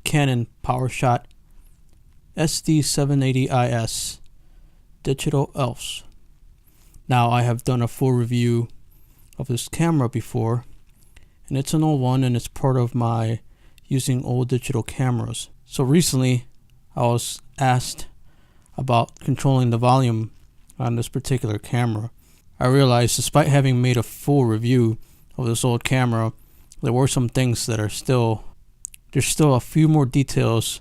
CANON Powershot SD780 digital ELPH. Now, I have done a full review of this camera before, and it's an old one, and it's part of my using old digital cameras. So recently I was asked about controlling the volume on this particular camera. I realized, despite having made a full review of this old camera, there were some things that are there's still a few more details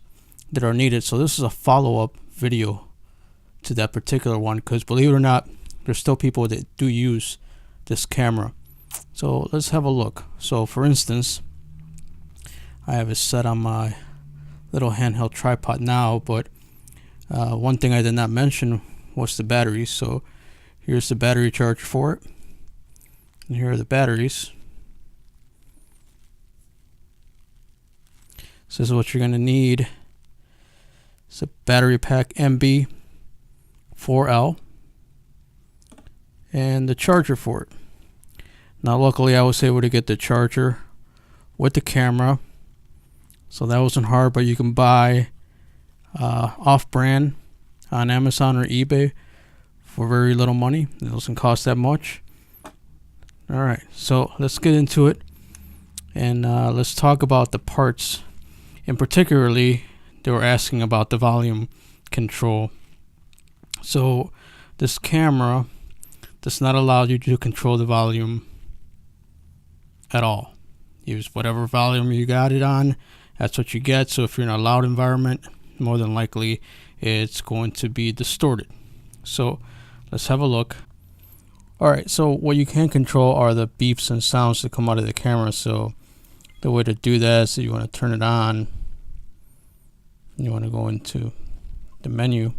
that are needed. So this is a follow-up video to that particular one, because believe it or not, there's still people that do use this camera. So let's have a look. So for instance, I have it set on my little handheld tripod now, but one thing I did not mention was the batteries. So here's the battery charge for it, and here are the batteries. So this is what you're going to need. It's a battery pack MB4L and the charger for it. Now luckily I was able to get the charger with the camera, so that wasn't hard, but you can buy off-brand on Amazon or eBay for very little money. It doesn't cost that much. Alright, so let's get into it, and let's talk about the parts. And particularly, they were asking about the volume control. So this camera does not allow you to control the volume at all. Use whatever volume you got it on, that's what you get. So if you're in a loud environment, more than likely it's going to be distorted. So let's have a look. Alright, so what you can control are the beeps and sounds that come out of the camera. So the way to do that is, you want to turn it on, you want to go into the menu,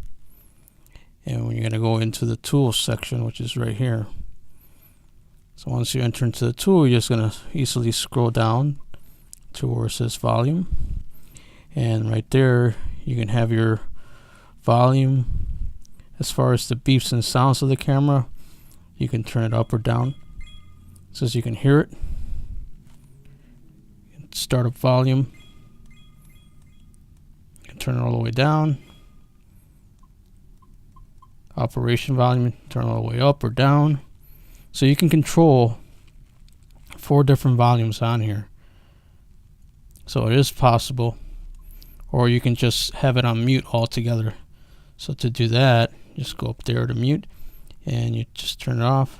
and when you're going to go into the tools section, which is right here. So once you enter into the tool, you're just going to easily scroll down to where it says volume, and right there you can have your volume. As far as the beeps and sounds of the camera, you can turn it up or down so as you can hear it. Start up volume, you can turn it all the way down. Operation volume, turn it all the way up or down. So you can control 4 different volumes on here. So it is possible, or you can just have it on mute altogether. So to do that, just go up there to mute, and you just turn it off,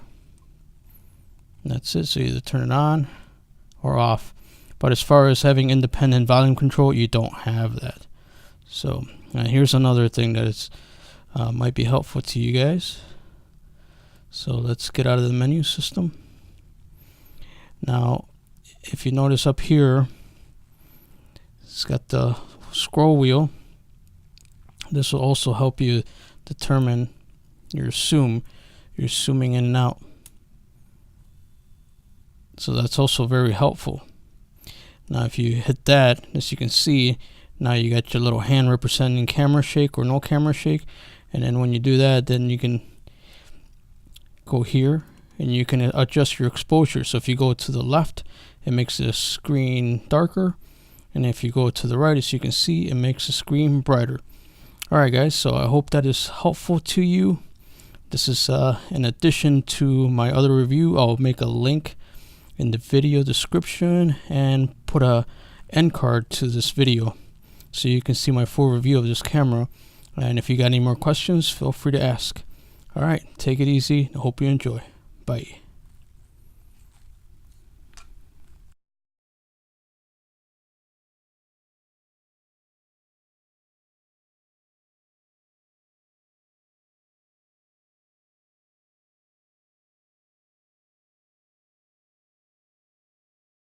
and that's it. So you either turn it on or off. But as far as having independent volume control, you don't have that. So here's another thing that is might be helpful to you guys. So let's get out of the menu system. Now, if you notice up here, it's got the scroll wheel. This will also help you determine your zoom. You're zooming in and out. So that's also very helpful. Now if you hit that, as you can see, now you got your little hand representing camera shake or no camera shake. And then when you do that, then you can go here and you can adjust your exposure. So if you go to the left, it makes the screen darker, and if you go to the right, as you can see, it makes the screen brighter. Alright guys, so I hope that is helpful to you. This is in addition to my other review. I'll make a link in the video description and put a end card to this video so you can see my full review of this camera. And if you got any more questions, feel free to ask. Alright, take it easy. I hope you enjoy. Bye.